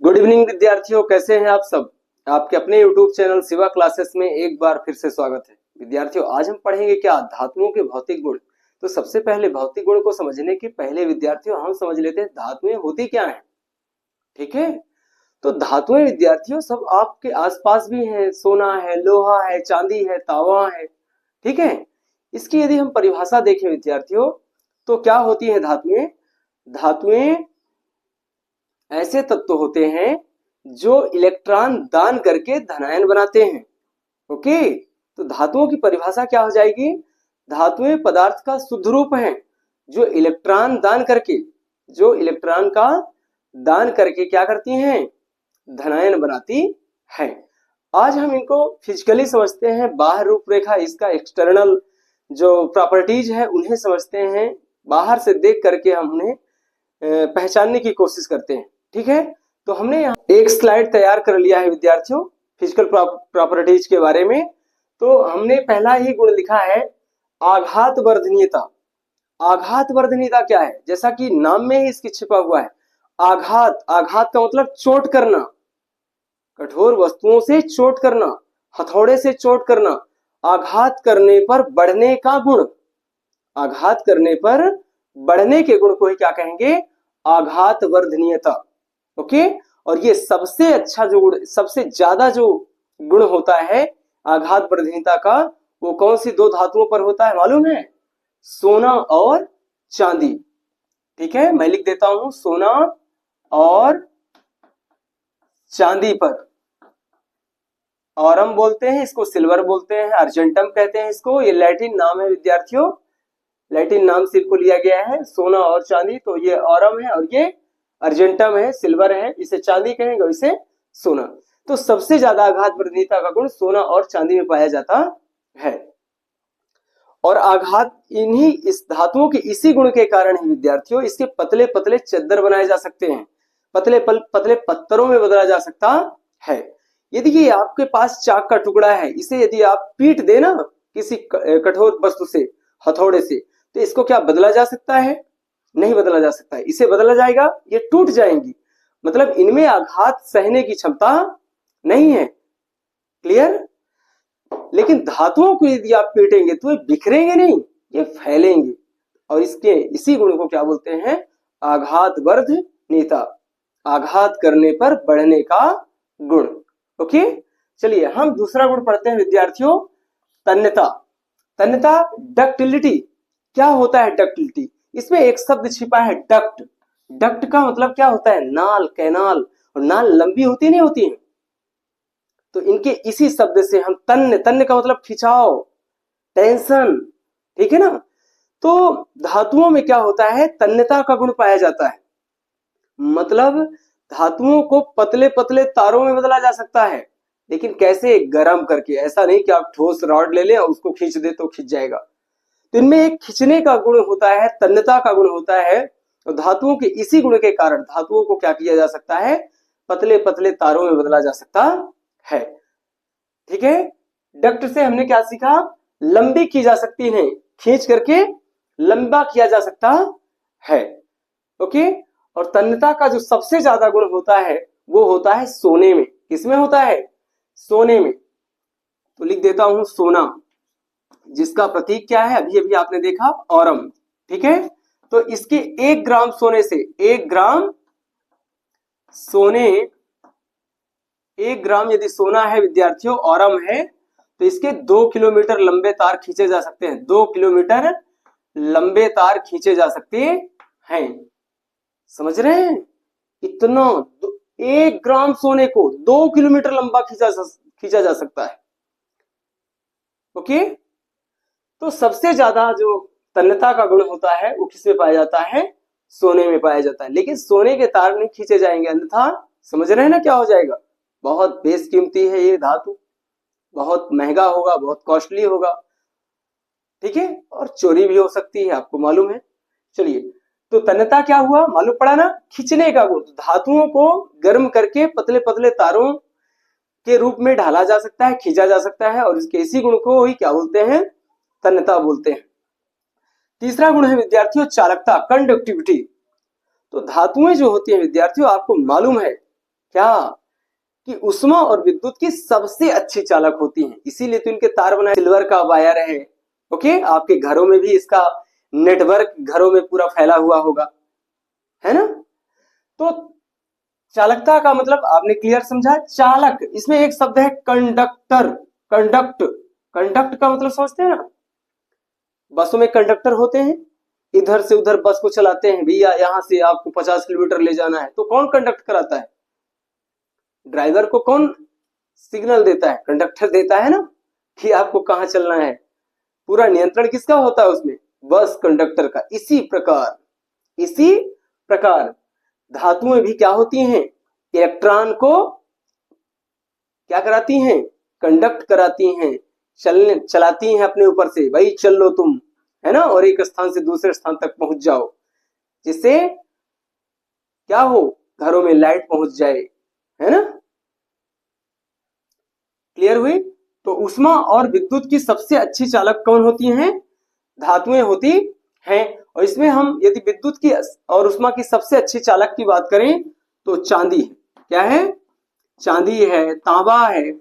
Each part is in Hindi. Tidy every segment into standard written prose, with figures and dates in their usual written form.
गुड इवनिंग विद्यार्थियों, कैसे हैं आप सब। आपके अपने YouTube चैनल शिवा क्लासेस में एक बार फिर से स्वागत है। विद्यार्थियों, आज हम पढ़ेंगे क्या, धातुओं के भौतिक गुण। तो सबसे पहले भौतिक गुण को समझने के पहले विद्यार्थियों हम समझ लेते हैं धातुएं होती क्या हैं। ठीक है, तो धातुएं विद्यार्थियों सब आपके आसपास भी हैं। सोना है, लोहा है, चांदी है, तांबा है। ठीक है, इसकी यदि हम परिभाषा देखें विद्यार्थियों तो क्या होती है धातुएं। धातुएं ऐसे तत्व होते हैं जो इलेक्ट्रॉन दान करके धनायन बनाते हैं। ओके, तो धातुओं की परिभाषा क्या हो जाएगी। धातुएं पदार्थ का शुद्ध रूप हैं जो इलेक्ट्रॉन का दान करके क्या करती हैं, धनायन बनाती हैं। आज हम इनको फिजिकली समझते हैं, बाहर रूपरेखा, इसका एक्सटर्नल जो प्रॉपर्टीज है उन्हें समझते हैं। बाहर से देख करके हम उन्हें पहचानने की कोशिश करते हैं। ठीक है, तो हमने यहाँ एक स्लाइड तैयार कर लिया है विद्यार्थियों फिजिकल प्रॉपर्टीज के बारे में। तो हमने पहला ही गुण लिखा है आघात वर्धनीयता। आघात वर्धनीयता क्या है, जैसा कि नाम में ही इसकी छिपा हुआ है। आघात, आघात का मतलब चोट करना, कठोर वस्तुओं से चोट करना, हथौड़े से चोट करना। आघात करने पर बढ़ने का गुण, आघात करने पर बढ़ने के गुण को ही क्या कहेंगे, आघात वर्धनीयता। ओके, और ये सबसे अच्छा जो गुण, सबसे ज्यादा जो गुण होता है आघात वर्धनीयता का, वो कौन सी दो धातुओं पर होता है मालूम है, सोना और चांदी। ठीक है, मैं लिख देता हूं, सोना और चांदी पर। औरम बोलते हैं इसको, सिल्वर बोलते हैं, अर्जेंटम कहते हैं इसको। ये लैटिन नाम है विद्यार्थियों, लैटिन नाम से इनको लिया गया है, सोना और चांदी। तो ये औरम है और ये अर्जेंटम है, सिल्वर है, इसे चांदी कहेंगे और इसे सोना। तो सबसे ज्यादा आघात वर्धनीयता का गुण सोना और चांदी में पाया जाता है। और आघात इन्हीं इस धातुओं के इसी गुण के कारण ही विद्यार्थियों इसके पतले पतले चद्दर बनाए जा सकते हैं, पतले पतले पत्थरों में बदला जा सकता है। यदि ये आपके पास चाक का टुकड़ा है, इसे यदि आप पीट देना किसी कठोर वस्तु से, हथौड़े से, तो इसको क्या बदला जा सकता है, नहीं बदला जा सकता है। इसे बदला जाएगा, ये टूट जाएंगी, मतलब इनमें आघात सहने की क्षमता नहीं है। क्लियर। लेकिन धातुओं को यदि आप पीटेंगे तो ये बिखरेंगे नहीं, ये फैलेंगे। और इसके इसी गुण को क्या बोलते हैं, आघात वर्धनीयता, आघात करने पर बढ़ने का गुण। ओके, चलिए हम दूसरा गुण पढ़ते हैं विद्यार्थियों, तन्यता। तन्यता, डक्टिलिटी। क्या होता है डक्टिलिटी, इसमें एक शब्द छिपा है डक्ट। डक्ट का मतलब क्या होता है, नाल, कैनाल। और नाल लंबी होती नहीं होती है, तो इनके इसी शब्द से हम तन्य, तन्य का मतलब खिंचाव, टेंशन। ठीक है ना। तो धातुओं में क्या होता है, तन्यता का गुण पाया जाता है। मतलब धातुओं को पतले पतले तारों में बदला जा सकता है, लेकिन कैसे, गर्म करके। ऐसा नहीं कि आप ठोस रॉड ले लें और उसको खींच दे तो खींच जाएगा। तो इनमें एक खींचने का गुण होता है, तन्यता का गुण होता है। और धातुओं के इसी गुण के कारण धातुओं को क्या किया जा सकता है, पतले पतले तारों में बदला जा सकता है। ठीक है, डक्ट से हमने क्या सीखा, लंबी की जा सकती है, खींच करके लंबा किया जा सकता है। ओके, और तन्यता का जो सबसे ज्यादा गुण होता है वो होता है सोने में। किसमें होता है, सोने में। तो लिख देता हूं सोना, जिसका प्रतीक क्या है, अभी अभी आपने देखा, औरम। ठीक है, तो इसके 1 ग्राम सोने से, 1 ग्राम सोने, 1 ग्राम यदि सोना है विद्यार्थियों, औरम है, तो इसके 2 किलोमीटर लंबे तार खींचे जा सकते हैं। 2 किलोमीटर लंबे तार खींचे जा सकते हैं। समझ रहे हैं, इतना 1 ग्राम सोने को 2 किलोमीटर लंबा खींचा जा सकता है। ओके, तो सबसे ज्यादा जो तन्यता का गुण होता है वो किसमें पाया जाता है, सोने में पाया जाता है। लेकिन सोने के तार नहीं खींचे जाएंगे, अन्यथा समझ रहे हैं ना क्या हो जाएगा, बहुत बेशकीमती है ये धातु, बहुत महंगा होगा, बहुत कॉस्टली होगा। ठीक है, और चोरी भी हो सकती है, आपको मालूम है। चलिए, तो तन्यता क्या हुआ, मालूम पड़ा ना, खींचने का गुण। धातुओं को गर्म करके पतले पतले तारों के रूप में ढाला जा सकता है, खींचा जा सकता है, और इसके इसी गुण को ही क्या बोलते हैं, तन्यता बोलते हैं। तीसरा गुण है विद्यार्थियों चालकता, कंडक्टिविटी। तो धातुएं जो होती हैं विद्यार्थियों, आपको मालूम है क्या कि ऊष्मा और विद्युत की सबसे अच्छी चालक होती हैं, इसीलिए तो इनके तार बनाए, सिल्वर का वायर है। ओके, आपके घरों में भी इसका नेटवर्क घरों में पूरा फैला हुआ होगा, है ना। तो चालकता का मतलब आपने क्लियर समझा। चालक, इसमें एक शब्द है कंडक्टर। कंडक्ट, कंडक्ट का मतलब समझते हैं ना, बसों में कंडक्टर होते हैं, इधर से उधर बस को चलाते हैं, भैया यहाँ से आपको 50 किलोमीटर ले जाना है, तो कौन कंडक्ट कराता है? ड्राइवर को कौन सिग्नल देता है? कंडक्टर देता है ना, कि आपको कहाँ चलना है। पूरा नियंत्रण किसका होता है उसमें? बस कंडक्टर का। इसी प्रकार धातुएं भी क्या होती हैं? इलेक्ट्रॉन को क्या कराती हैं? कंडक्ट कराती हैं, चलाती हैं अपने ऊपर से, भाई चल लो तुम, है ना, और एक स्थान से दूसरे स्थान तक पहुंच जाओ, जिससे क्या हो, घरों में लाइट पहुंच जाए, है ना। क्लियर हुई? तो ऊष्मा और विद्युत की सबसे अच्छी चालक कौन होती हैं? धातुएं होती हैं। और इसमें हम यदि विद्युत की और ऊष्मा की सबसे अच्छी चालक की बात करें तो चांदी है। क्या है? चांदी है, तांबा है,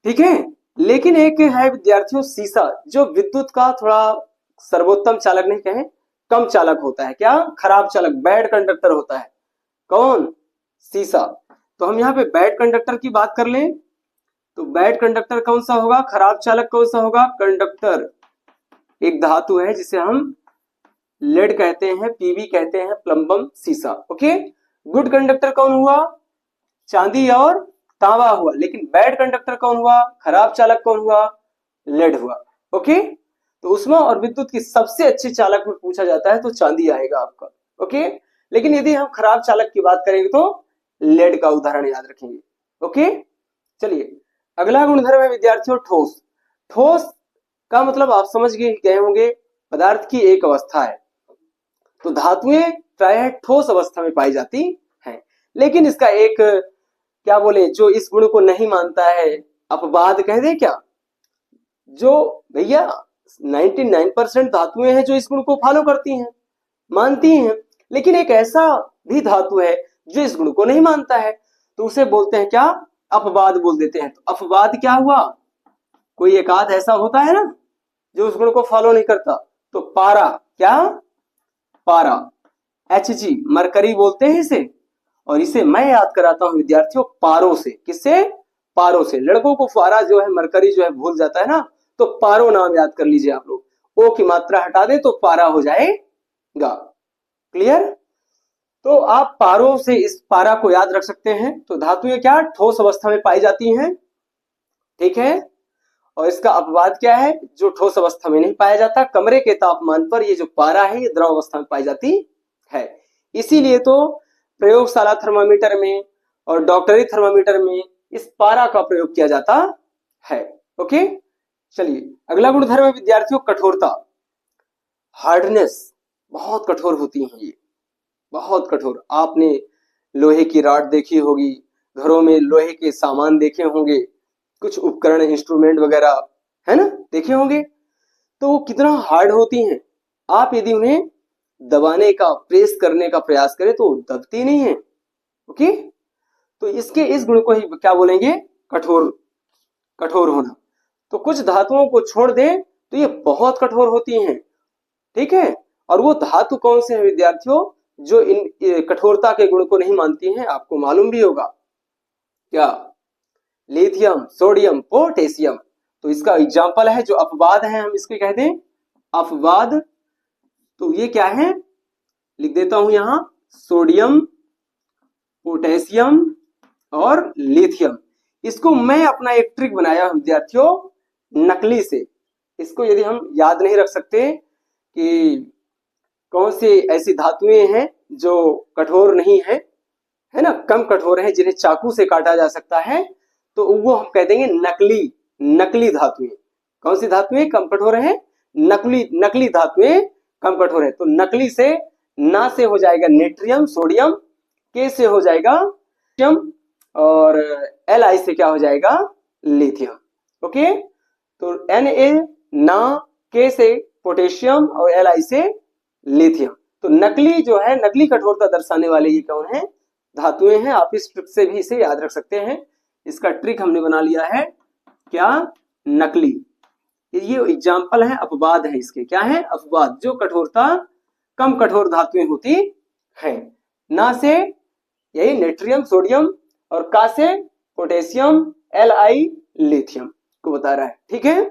ठीक है। लेकिन एक है विद्यार्थियों शीशा, जो विद्युत का थोड़ा सर्वोत्तम चालक नहीं कहें, कम चालक होता है। क्या? खराब चालक, बैड कंडक्टर होता है। कौन? शीशा। तो हम यहाँ पे बैड कंडक्टर की बात कर लें तो बैड कंडक्टर कौन सा होगा? खराब चालक कौन सा होगा? कंडक्टर एक धातु है जिसे हम लेड कहते हैं, पीबी कहते हैं, प्लम्बम, शीशा। ओके। गुड कंडक्टर कौन हुआ? चांदी और तांबा हुआ। लेकिन बैड कंडक्टर कौन हुआ? खराब चालक कौन हुआ? लेड हुआ। ओके। तो ऊष्मा और विद्युत की सबसे अच्छी चालक में पूछा जाता है तो चांदी आएगा आपका। ओके। लेकिन यदि हम खराब चालक की बात करेंगे तो लेड का उदाहरण याद रखेंगे। ओके। चलिए, अगला गुणधर्म है विद्यार्थियों ठोस। ठोस का मतलब आप समझ गए होंगे, पदार्थ की एक अवस्था है। तो धातुएं प्रायः ठोस अवस्था में पाई जाती हैं। लेकिन इसका एक क्या बोले, जो इस गुण को नहीं मानता है, अपवाद कह दे क्या, जो भैया 99% धातुएं हैं जो इस गुण को फॉलो करती हैं, मानती हैं। लेकिन एक ऐसा भी धातु है जो इस गुण को नहीं मानता है, तो उसे बोलते हैं क्या? अपवाद बोल देते हैं। तो अपवाद क्या हुआ? कोई एक आध ऐसा होता है ना जो उस गुण को फॉलो नहीं करता। तो पारा, क्या? पारा, Hg, मरकरी बोलते हैं इसे। और इसे मैं याद कराता हूं विद्यार्थियों पारो से। किससे? पारो से। लड़कों को पारा जो है, मरकरी जो है भूल जाता है ना, तो पारो नाम याद कर लीजिए आप लोग। ओ की मात्रा हटा दे तो पारा हो जाएगा। क्लियर? तो आप पारो से इस पारा को याद रख सकते हैं। तो धातुएं क्या? ठोस अवस्था में पाई जाती हैं, ठीक है। और इसका अपवाद क्या है? जो ठोस अवस्था में नहीं पाया जाता। कमरे के तापमान पर ये जो पारा है ये द्रव अवस्था में पाई जाती है। इसीलिए तो प्रयोगशाला थर्मामीटर में और डॉक्टरी थर्मामीटर में इस पारा का प्रयोग किया जाता है। ओके। चलिए, अगला गुणधर्म है विद्यार्थियों कठोरता। हार्डनेस, बहुत कठोर होती है ये, बहुत कठोर। आपने लोहे की रॉड देखी होगी, घरों में लोहे के सामान देखे होंगे, कुछ उपकरण, इंस्ट्रूमेंट वगैरह, है ना, देखे होंगे। तो वो कितना हार्ड होती हैं। आप यदि उन्हें दबाने का, प्रेस करने का प्रयास करें तो दबती नहीं है। ओके। तो इसके इस गुण को ही क्या बोलेंगे? कठोर, कठोर होना। तो कुछ धातुओं को छोड़ दें तो ये बहुत कठोर होती हैं, ठीक है। और वो धातु कौन से हैं विद्यार्थियों जो इन कठोरता के गुण को नहीं मानती हैं? आपको मालूम भी होगा। क्या? Lithium, sodium, potassium. तो इसका एग्जाम्पल है जो अपवाद है, हम इसको कह दें अपवाद। तो ये क्या है? लिख देता हूं यहां, सोडियम, पोटेशियम और लिथियम। इसको मैं अपना एक ट्रिक बनाया विद्यार्थियों, नकली से। इसको यदि हम याद नहीं रख सकते कि कौन सी ऐसी धातुएं हैं जो कठोर नहीं है, है ना, कम कठोर है, जिन्हें चाकू से काटा जा सकता है, तो वो हम कह देंगे नकली, नकली धातुएं। कौन सी धातुएं कम कठोर है? नकली धातुएं कम कठोर है। तो नकली से ना से हो जाएगा नेट्रियम, सोडियम, के से हो जाएगा लिथियम, और Li से क्या हो जाएगा? लिथियम। ओके। तो Na ना, के से पोटेशियम और Li से लिथियम। तो नकली जो है, नकली कठोरता दर्शाने वाले ये कौन है? धातुएं हैं। आप इस ट्रिक से भी इसे याद रख सकते हैं। इसका ट्रिक हमने बना लिया है क्या, नकली। ये एग्जाम्पल है, अपवाद है इसके। क्या है, अपवाद, जो कठोरता कम कठोर धातुएं होती हैं। ना से यही नेट्रियम, सोडियम, और का से पोटेशियम, Li लिथियम को बता रहा है। ठीक है,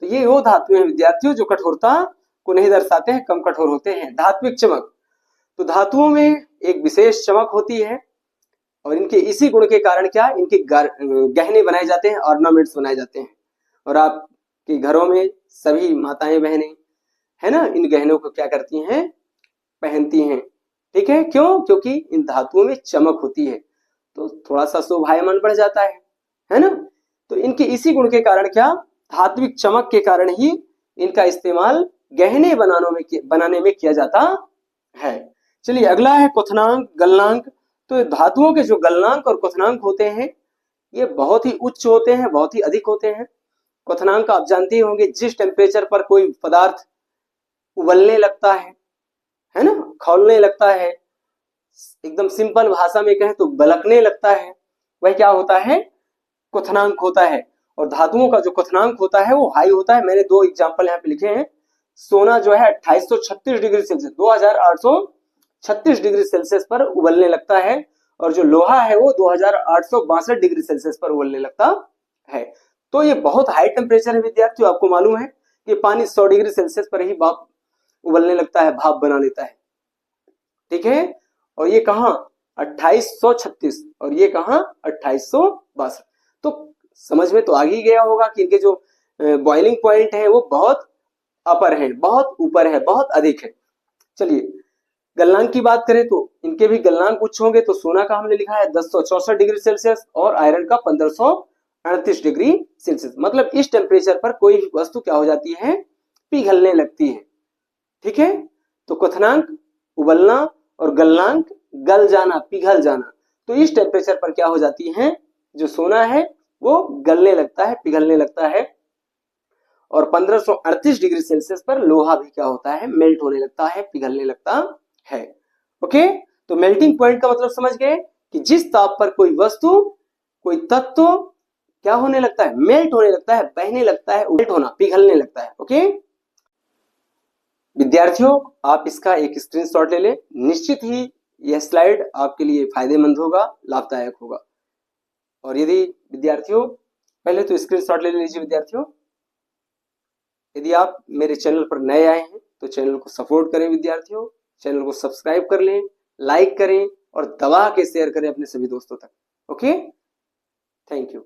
तो ये वो धातुएं हैं विद्यार्थियों जो कठोरता को नहीं दर्शाते हैं, कम कठोर होते हैं। धात्विक चमक, तो धातुओं में एक विशेष चमक होती है और इनके इसी गुण के कारण क्या, इनके गहने बनाए जाते हैं, ऑर्नामेंट्स बनाए जाते हैं। और आपके घरों में सभी माताएं बहनें है ना, इन गहनों को क्या करती हैं, पहनती हैं। ठीक है, क्यों, क्योंकि इन धातुओं में चमक होती है, तो थोड़ा सा शोभायमान बढ़ जाता है ना। तो इनके इसी गुण के कारण क्या, धात्विक चमक के कारण ही इनका इस्तेमाल गहने बनाने में किया जाता है। चलिए अगला है क्वथनांक, गलनांक। तो धातुओं के जो गलनांक और क्वथनांक होते हैं ये बहुत ही उच्च होते हैं, बहुत ही अधिक होते हैं। क्वथनांक आप जानते ही होंगे, जिस टेम्परेचर पर कोई पदार्थ उबलने लगता है ना, खौलने लगता है, एकदम सिंपल भाषा में कहें तो बलकने लगता है, वह क्या होता है, क्वथनांक होता है। और धातुओं का जो क्वथनांक होता है वो हाई होता है। मैंने दो एग्जांपल यहाँ पे लिखे हैं। सोना जो है 2836 डिग्री सेल्सियस, 2836 डिग्री सेल्सियस पर उबलने लगता है, और जो लोहा है वो 2862 डिग्री सेल्सियस पर उबलने लगता है। तो ये बहुत हाई टेम्परेचर है विद्यार्थियों। आपको मालूम है कि पानी 100 डिग्री सेल्सियस पर ही भाप उबलने लगता है, भाप बना लेता है। ठीक है, और ये कहा 2836 और ये कहा 2862। तो समझ में तो आ ही गया होगा कि इनके जो बॉइलिंग पॉइंट है वो बहुत अपर है, बहुत ऊपर है, बहुत अधिक है। चलिए गलनांक की बात करें तो इनके भी गलनांक उच्च होंगे। तो सोना का हमने लिखा है 1064 डिग्री सेल्सियस और आयरन का 1538 डिग्री सेल्सियस। मतलब इस टेम्परेचर पर कोई भी वस्तु क्या हो जाती है, पिघलने लगती है। ठीक है, तो क्वथनांक उबलना और गलनांक गल जाना, पिघल जाना। तो इस टेम्परेचर पर क्या हो जाती है, जो सोना है वो गलने लगता है, पिघलने लगता है। और 1538 डिग्री सेल्सियस पर लोहा भी क्या होता है, मेल्ट होने लगता है, पिघलने लगता है। ओके, तो मेल्टिंग पॉइंट का मतलब समझ गए कि जिस ताप पर कोई वस्तु, कोई तत्व क्या होने लगता है, मेल्ट होने लगता है, बहने लगता है, मेल्ट होना, पिघलने लगता है। ओके विद्यार्थियों, आप इसका एक स्क्रीनशॉट ले लें। निश्चित ही यह स्लाइड आपके लिए फायदेमंद होगा, लाभदायक होगा। और यदि विद्यार्थियों, पहले तो स्क्रीनशॉट ले लीजिए विद्यार्थियों। यदि आप मेरे चैनल पर नए आए हैं तो चैनल को सपोर्ट करें विद्यार्थियों, चैनल को सब्सक्राइब कर लें, लाइक करें और दबा के शेयर करें अपने सभी दोस्तों तक। Okay, thank you.